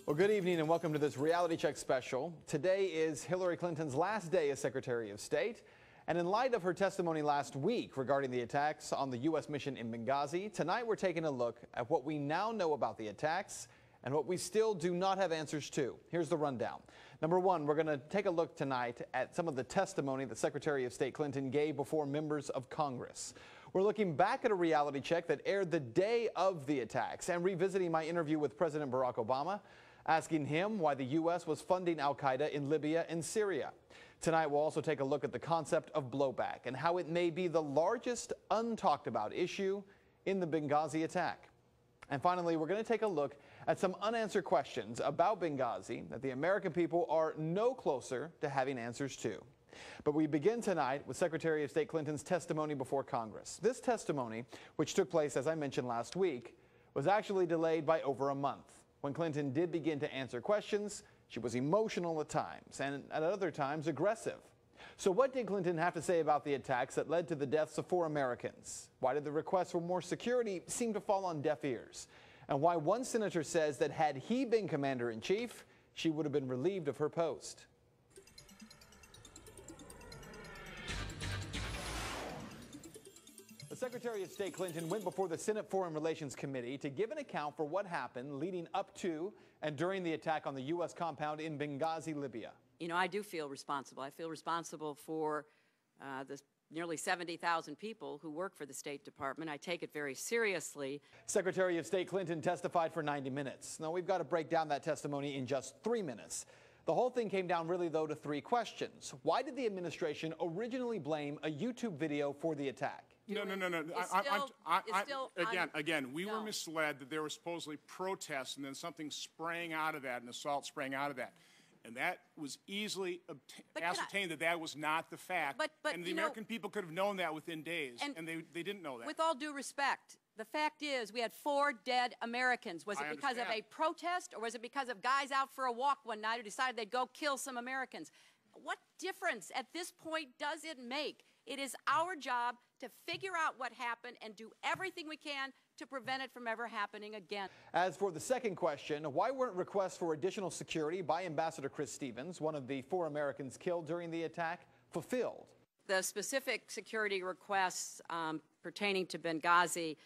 Well, good evening and welcome to this Reality Check special. Today is Hillary Clinton's last day as Secretary of State. And in light of her testimony last week regarding the attacks on the U.S. mission in Benghazi, tonight we're taking a look at what we now know about the attacks and what we still do not have answers to. Here's the rundown. Number one, we're going to take a look tonight at some of the testimony that Secretary of State Clinton gave before members of Congress. We're looking back at a reality check that aired the day of the attacks and revisiting my interview with President Barack Obama, asking him why the U.S. was funding al-Qaeda in Libya and Syria. Tonight, we'll also take a look at the concept of blowback and how it may be the largest untalked about issue in the Benghazi attack. And finally, we're going to take a look at some unanswered questions about Benghazi that the American people are no closer to having answers to. But we begin tonight with Secretary of State Clinton's testimony before Congress. This testimony, which took place, as I mentioned last week, was actually delayed by over a month. When Clinton did begin to answer questions, she was emotional at times and at other times aggressive. So what did Clinton have to say about the attacks that led to the deaths of 4 Americans? Why did the request for more security seem to fall on deaf ears? And why one senator says that had he been commander-in-chief, she would have been relieved of her post. Secretary of State Clinton went before the Senate Foreign Relations Committee to give an account for what happened leading up to and during the attack on the U.S. compound in Benghazi, Libya. You know, I do feel responsible. I feel responsible for the nearly 70,000 people who work for the State Department. I take it very seriously. Secretary of State Clinton testified for 90 minutes. Now, we've got to break down that testimony in just 3 minutes. The whole thing came down really, though, to 3 questions. Why did the administration originally blame a YouTube video for the attack? No. Again, we were misled that there were supposedly protests and then something sprang out of that, an assault sprang out of that. And that was easily ascertained that was not the fact. And the American people could have known that within days, and they didn't know that. With all due respect, the fact is we had 4 dead Americans. Was it because of a protest, or was it because of guys out for a walk one night who decided they'd go kill some Americans? What difference at this point does it make? It is our job to figure out what happened and do everything we can to prevent it from ever happening again. As for the second question, why weren't requests for additional security by Ambassador Chris Stevens, one of the 4 Americans killed during the attack, fulfilled? The specific security requests pertaining to Benghazi,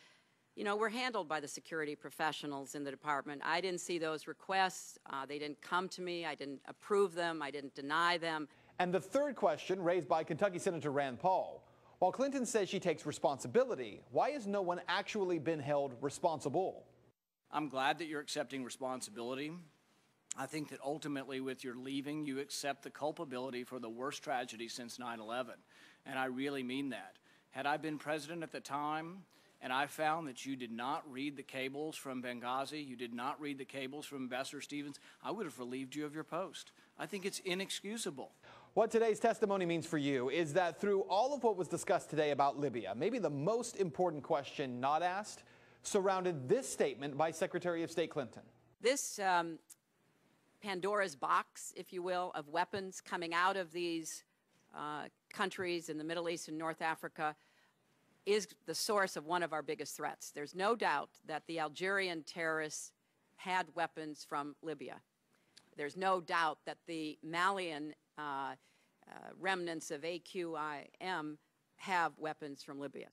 you know, were handled by the security professionals in the department. I didn't see those requests. They didn't come to me. I didn't approve them. I didn't deny them. And the third question, raised by Kentucky Senator Rand Paul. While Clinton says she takes responsibility, why has no one actually been held responsible? I'm glad that you're accepting responsibility. I think that ultimately with your leaving, you accept the culpability for the worst tragedy since 9/11. And I really mean that. Had I been president at the time, and I found that you did not read the cables from Benghazi, you did not read the cables from Ambassador Stevens, I would have relieved you of your post. I think it's inexcusable. What today's testimony means for you is that through all of what was discussed today about Libya, maybe the most important question not asked surrounded this statement by Secretary of State Clinton. This Pandora's box, if you will, of weapons coming out of these countries in the Middle East and North Africa is the source of one of our biggest threats. There's no doubt that the Algerian terrorists had weapons from Libya. There's no doubt that the Malian remnants of AQIM have weapons from Libya.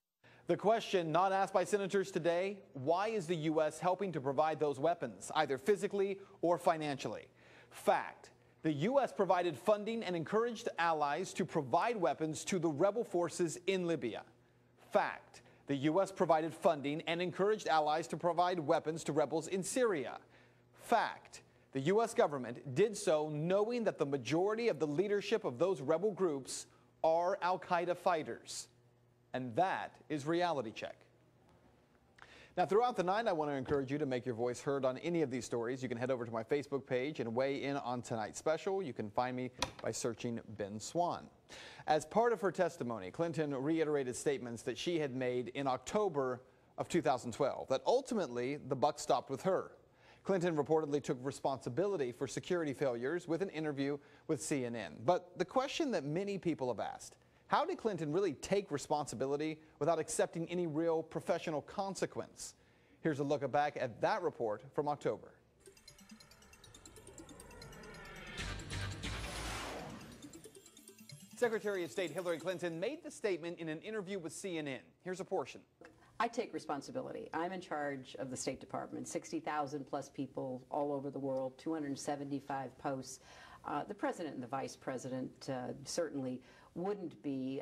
The question not asked by senators today, why is the U.S. helping to provide those weapons, either physically or financially? Fact, the U.S. provided funding and encouraged allies to provide weapons to the rebel forces in Libya. Fact, the U.S. provided funding and encouraged allies to provide weapons to rebels in Syria. Fact, the U.S. government did so knowing that the majority of the leadership of those rebel groups are al-Qaeda fighters. And that is Reality Check. Now, throughout the night, I want to encourage you to make your voice heard on any of these stories. You can head over to my Facebook page and weigh in on tonight's special. You can find me by searching Ben Swann. As part of her testimony, Clinton reiterated statements that she had made in October of 2012, that ultimately the buck stopped with her. Clinton reportedly took responsibility for security failures with an interview with CNN. But the question that many people have asked, how did Clinton really take responsibility without accepting any real professional consequence? Here's a look back at that report from October. Secretary of State Hillary Clinton made the statement in an interview with CNN. Here's a portion. I take responsibility. I'm in charge of the State Department, 60,000 plus people all over the world, 275 posts. The president and the vice president certainly wouldn't be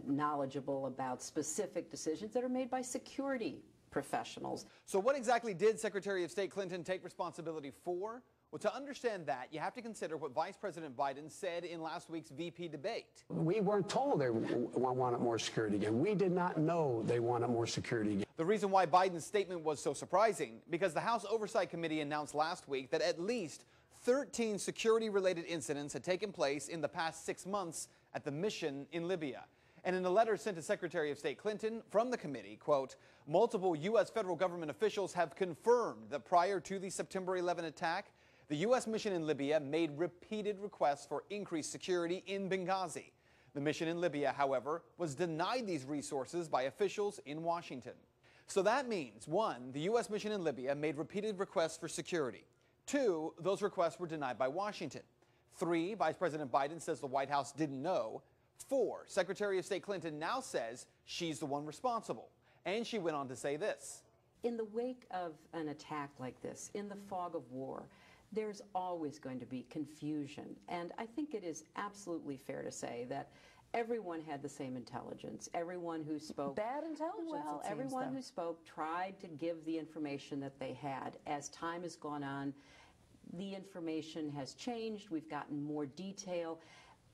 knowledgeable about specific decisions that are made by security professionals. So what exactly did Secretary of State Clinton take responsibility for? Well, to understand that, you have to consider what Vice President Biden said in last week's VP debate. We weren't told they wanted more security again. We did not know they wanted more security again. The reason why Biden's statement was so surprising, because the House Oversight Committee announced last week that at least 13 security-related incidents had taken place in the past 6 months at the mission in Libya. And in a letter sent to Secretary of State Clinton from the committee, quote, multiple U.S. federal government officials have confirmed that prior to the September 11 attack, the U.S. mission in Libya made repeated requests for increased security in Benghazi. The mission in Libya, however, was denied these resources by officials in Washington. So that means, 1, the U.S. mission in Libya made repeated requests for security. 2, those requests were denied by Washington. 3, Vice President Biden says the White House didn't know. 4, Secretary of State Clinton now says she's the one responsible. And she went on to say this. In the wake of an attack like this, in the fog of war, there's always going to be confusion. And I think it is absolutely fair to say that everyone had the same intelligence. Everyone who spoke... Bad intelligence, well, it seems, everyone though. who spoke tried to give the information that they had. As time has gone on, the information has changed. We've gotten more detail.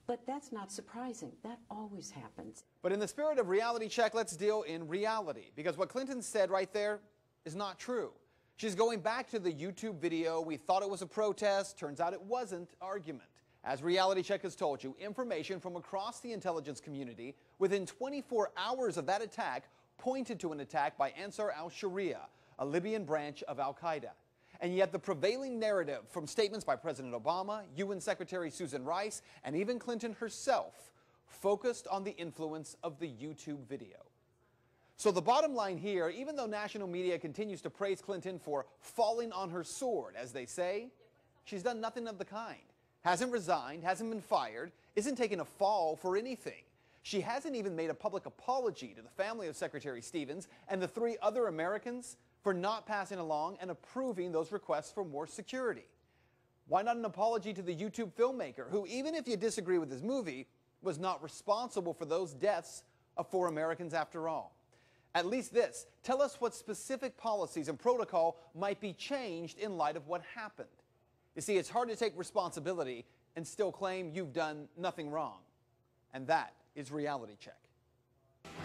But that's not surprising. That always happens. But in the spirit of reality check, let's deal in reality. Because what Clinton said right there is not true. She's going back to the YouTube video, we thought it was a protest, turns out it wasn't, argument. As Reality Check has told you, information from across the intelligence community within 24 hours of that attack pointed to an attack by Ansar al-Sharia, a Libyan branch of al-Qaeda. And yet the prevailing narrative from statements by President Obama, UN Secretary Susan Rice, and even Clinton herself focused on the influence of the YouTube video. So the bottom line here, even though national media continues to praise Clinton for falling on her sword, as they say, she's done nothing of the kind. Hasn't resigned, hasn't been fired, isn't taking a fall for anything. She hasn't even made a public apology to the family of Secretary Stevens and the 3 other Americans for not passing along and approving those requests for more security. Why not an apology to the YouTube filmmaker who, even if you disagree with his movie, was not responsible for those deaths of 4 Americans after all? At least this, tell us what specific policies and protocol might be changed in light of what happened. You see, it's hard to take responsibility and still claim you've done nothing wrong. And that is Reality Check.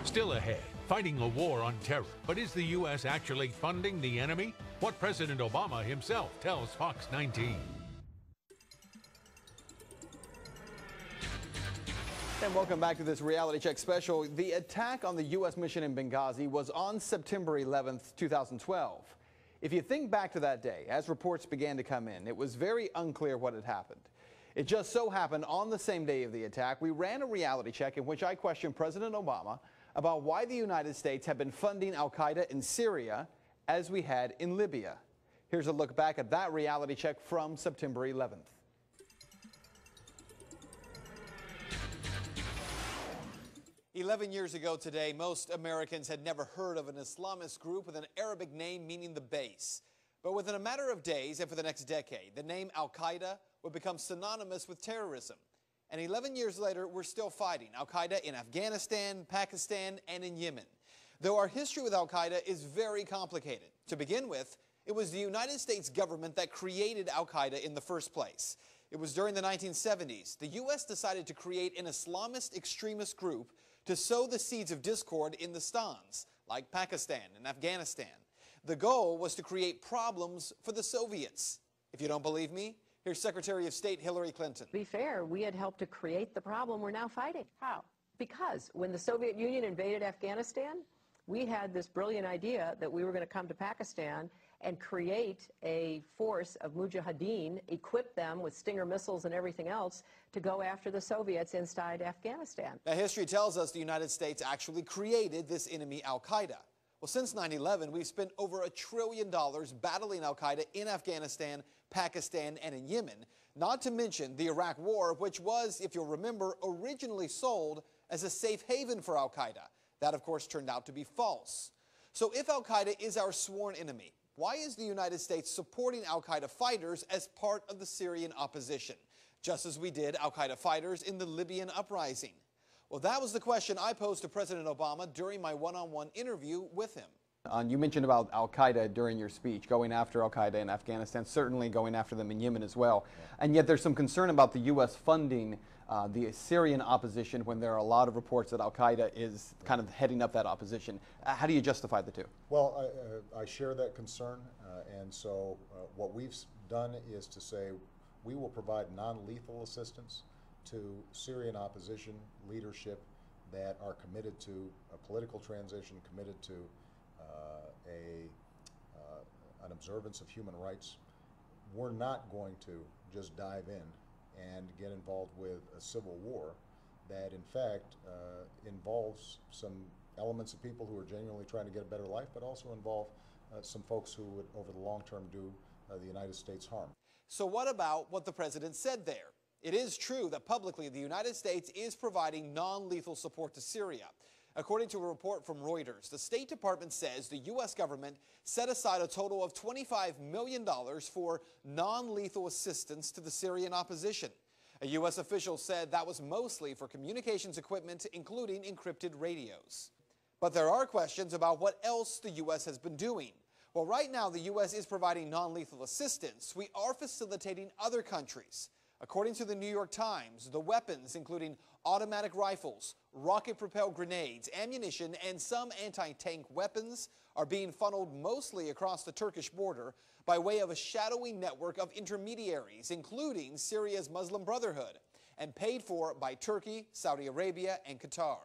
Still ahead, fighting a war on terror. But is the U.S. actually funding the enemy? What President Obama himself tells Fox 19. And welcome back to this Reality Check special. The attack on the U.S. mission in Benghazi was on September 11th, 2012. If you think back to that day, as reports began to come in, it was very unclear what had happened. It just so happened on the same day of the attack, we ran a reality check in which I questioned President Obama about why the United States had been funding al-Qaeda in Syria as we had in Libya. Here's a look back at that reality check from September 11th. "11 years ago today, most Americans had never heard of an Islamist group with an Arabic name meaning the base. But within a matter of days and for the next decade, the name al-Qaeda would become synonymous with terrorism. And 11 years later, we're still fighting al-Qaeda in Afghanistan, Pakistan, and in Yemen. Though our history with al-Qaeda is very complicated. To begin with, it was the United States government that created al-Qaeda in the first place. It was during the 1970s. The U.S. decided to create an Islamist extremist group to sow the seeds of discord in the Stans, like Pakistan and Afghanistan. The goal was to create problems for the Soviets. If you don't believe me, here's Secretary of State Hillary Clinton. To be fair, we had helped to create the problem we're now fighting. How? Because when the Soviet Union invaded Afghanistan, we had this brilliant idea that we were going to come to Pakistan and create a force of mujahideen, equip them with Stinger missiles and everything else to go after the Soviets inside Afghanistan. Now, history tells us the United States actually created this enemy al-Qaeda. Well, since 9/11, we've spent over $1 trillion battling al-Qaeda in Afghanistan, Pakistan, and in Yemen, not to mention the Iraq War, which was, if you'll remember, originally sold as a safe haven for al-Qaeda. That, of course, turned out to be false. So if al-Qaeda is our sworn enemy, why is the United States supporting al-Qaeda fighters as part of the Syrian opposition, just as we did al-Qaeda fighters in the Libyan uprising? Well, that was the question I posed to President Obama during my one-on-one interview with him. You mentioned about al-Qaeda during your speech, going after al-Qaeda in Afghanistan, certainly going after them in Yemen as well. And yet there's some concern about the U.S. funding the Syrian opposition when there are a lot of reports that al-Qaeda is kind of heading up that opposition. How do you justify the two? Well, I share that concern, and so what we've done is to say we will provide non-lethal assistance to Syrian opposition leadership that are committed to a political transition, committed to an observance of human rights. We're not going to just dive in and get involved with a civil war that, in fact, involves some elements of people who are genuinely trying to get a better life, but also involve some folks who would, over the long term, do the United States harm. So what about what the president said there? It is true that publicly the United States is providing non-lethal support to Syria. According to a report from Reuters, the State Department says the U.S. government set aside a total of $25 million for non-lethal assistance to the Syrian opposition. A U.S. official said that was mostly for communications equipment, including encrypted radios. But there are questions about what else the U.S. has been doing. Well, right now the U.S. is providing non-lethal assistance. We are facilitating other countries. According to the New York Times, the weapons, including automatic rifles, rocket-propelled grenades, ammunition, and some anti-tank weapons, are being funneled mostly across the Turkish border by way of a shadowy network of intermediaries, including Syria's Muslim Brotherhood, and paid for by Turkey, Saudi Arabia, and Qatar.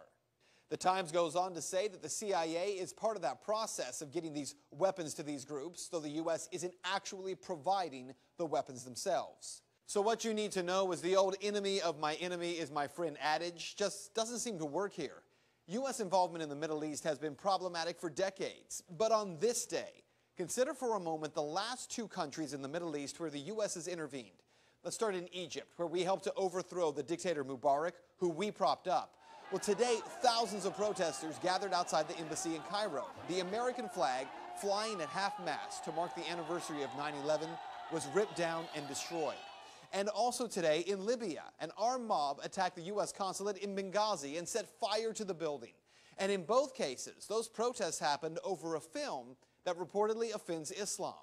The Times goes on to say that the CIA is part of that process of getting these weapons to these groups, though the U.S. isn't actually providing the weapons themselves. So what you need to know is the old enemy of my enemy is my friend adage just doesn't seem to work here. U.S. involvement in the Middle East has been problematic for decades. But on this day, consider for a moment the last two countries in the Middle East where the U.S. has intervened. Let's start in Egypt, where we helped to overthrow the dictator Mubarak, who we propped up. Well, today, thousands of protesters gathered outside the embassy in Cairo. The American flag, flying at half-mast to mark the anniversary of 9/11, was ripped down and destroyed. And also today in Libya, an armed mob attacked the U.S. consulate in Benghazi and set fire to the building. And in both cases, those protests happened over a film that reportedly offends Islam.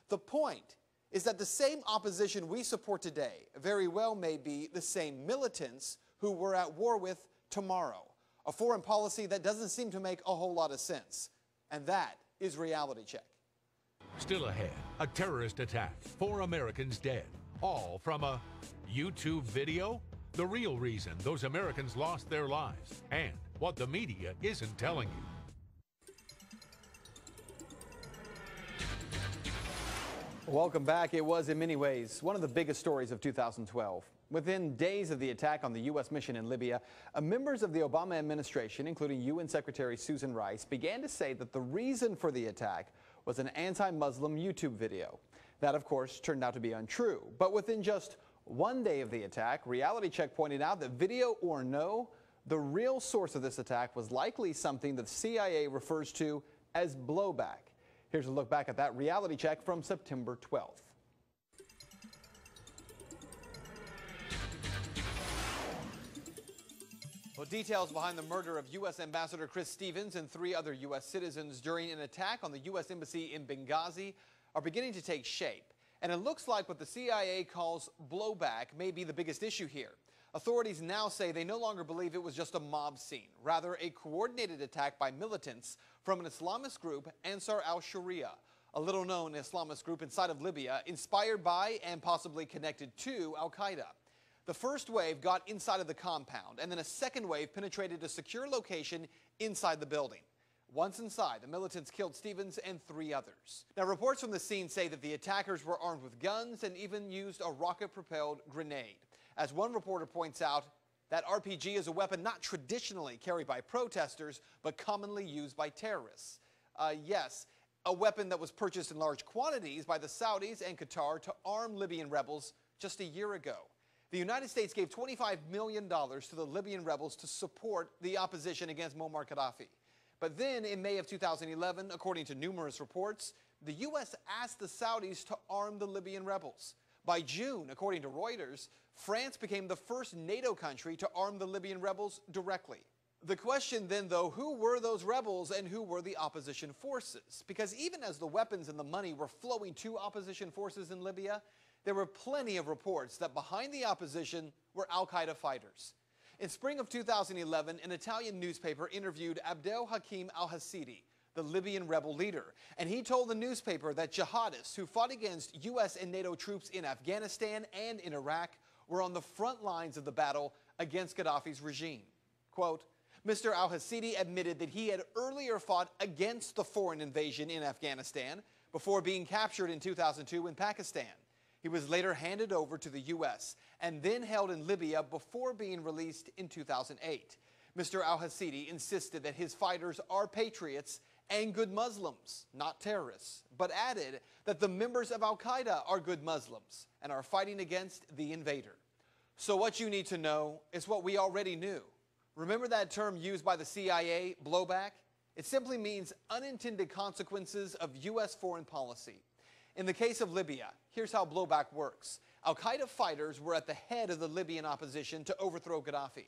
The point is that the same opposition we support today very well may be the same militants who we're at war with tomorrow. A foreign policy that doesn't seem to make a whole lot of sense. And that is Reality Check. Still ahead, a terrorist attack, 4 Americans dead. All from a YouTube video? The real reason those Americans lost their lives and what the media isn't telling you. Welcome back. It was in many ways one of the biggest stories of 2012. Within days of the attack on the U.S. mission in Libya, members of the Obama administration, including UN Secretary Susan Rice, began to say that the reason for the attack was an anti-Muslim YouTube video. That, of course, turned out to be untrue. But within just one day of the attack, Reality Check pointed out that video or no, the real source of this attack was likely something that the CIA refers to as blowback. Here's a look back at that Reality Check from September 12th. Well, details behind the murder of U.S. Ambassador Chris Stevens and 3 other U.S. citizens during an attack on the U.S. Embassy in Benghazi are beginning to take shape. And it looks like what the CIA calls blowback may be the biggest issue here. Authorities now say they no longer believe it was just a mob scene, rather a coordinated attack by militants from an Islamist group, Ansar al-Sharia, a little-known Islamist group inside of Libya, inspired by and possibly connected to al-Qaeda. The first wave got inside of the compound, and then a second wave penetrated a secure location inside the building. Once inside, the militants killed Stevens and 3 others. Now, reports from the scene say that the attackers were armed with guns and even used a rocket-propelled grenade. As one reporter points out, that RPG is a weapon not traditionally carried by protesters, but commonly used by terrorists. Yes, a weapon that was purchased in large quantities by the Saudis and Qatar to arm Libyan rebels just a year ago. The United States gave $25 million to the Libyan rebels to support the opposition against Muammar Gaddafi. But then, in May of 2011, according to numerous reports, the U.S. asked the Saudis to arm the Libyan rebels. By June, according to Reuters, France became the first NATO country to arm the Libyan rebels directly. The question then, though, who were those rebels and who were the opposition forces? Because even as the weapons and the money were flowing to opposition forces in Libya, there were plenty of reports that behind the opposition were al-Qaeda fighters. In spring of 2011, an Italian newspaper interviewed Abdel Hakim al-Hasidi, the Libyan rebel leader, and he told the newspaper that jihadists who fought against U.S. and NATO troops in Afghanistan and in Iraq were on the front lines of the battle against Gaddafi's regime. Quote, Mr. al-Hasidi admitted that he had earlier fought against the foreign invasion in Afghanistan before being captured in 2002 in Pakistan. He was later handed over to the U.S. and then held in Libya before being released in 2008. Mr. al-Hasidi insisted that his fighters are patriots and good Muslims, not terrorists, but added that the members of al-Qaeda are good Muslims and are fighting against the invader. So what you need to know is what we already knew. Remember that term used by the CIA, blowback? It simply means unintended consequences of U.S. foreign policy. In the case of Libya, here's how blowback works. Al-Qaeda fighters were at the head of the Libyan opposition to overthrow Gaddafi.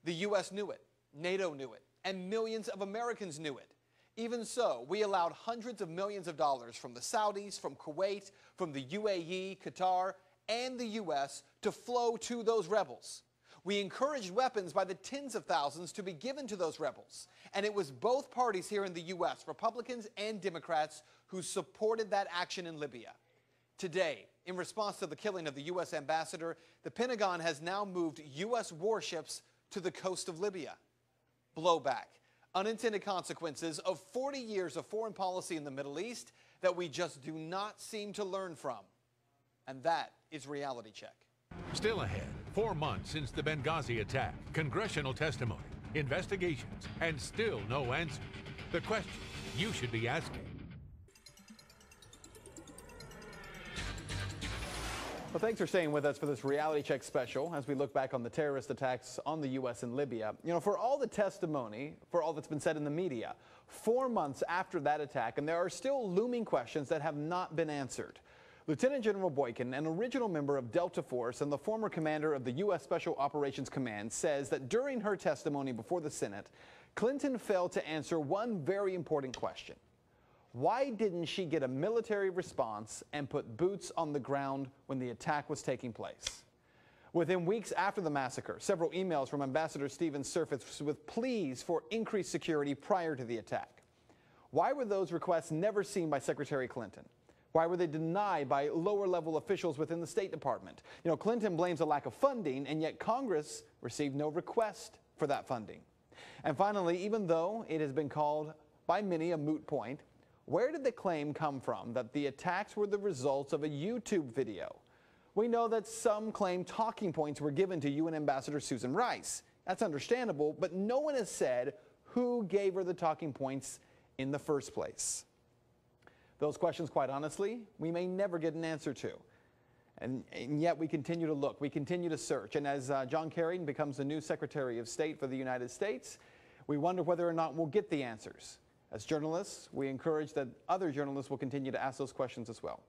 The U.S. knew it, NATO knew it, and millions of Americans knew it. Even so, we allowed hundreds of millions of dollars from the Saudis, from Kuwait, from the UAE, Qatar, and the U.S. to flow to those rebels. We encouraged weapons by the tens of thousands to be given to those rebels. And it was both parties here in the U.S., Republicans and Democrats, who supported that action in Libya. Today, in response to the killing of the U.S. ambassador, the Pentagon has now moved U.S. warships to the coast of Libya. Blowback. Unintended consequences of 40 years of foreign policy in the Middle East that we just do not seem to learn from. And that is Reality Check. Still ahead, 4 months since the Benghazi attack, congressional testimony, investigations, and still no answer. The question you should be asking. Well, thanks for staying with us for this Reality Check special as we look back on the terrorist attacks on the U.S. and Libya. You know, for all the testimony, for all that's been said in the media, 4 months after that attack, and there are still looming questions that have not been answered. Lieutenant General Boykin, an original member of Delta Force and the former commander of the U.S. Special Operations Command, says that during her testimony before the Senate, Clinton failed to answer one very important question. Why didn't she get a military response and put boots on the ground when the attack was taking place? Within weeks after the massacre, several emails from Ambassador Stevens surfaced with pleas for increased security prior to the attack. Why were those requests never seen by Secretary Clinton? Why were they denied by lower-level officials within the State Department? You know, Clinton blames a lack of funding, and yet Congress received no request for that funding. And finally, even though it has been called by many a moot point, where did the claim come from that the attacks were the results of a YouTube video? We know that some claim talking points were given to UN Ambassador Susan Rice. That's understandable, but no one has said who gave her the talking points in the first place. Those questions, quite honestly, we may never get an answer to. And yet we continue to look, we continue to search. And as John Kerry becomes the new Secretary of State for the United States, we wonder whether or not we'll get the answers. As journalists, we encourage that other journalists will continue to ask those questions as well.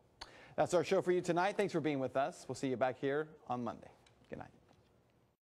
That's our show for you tonight. Thanks for being with us. We'll see you back here on Monday. Good night.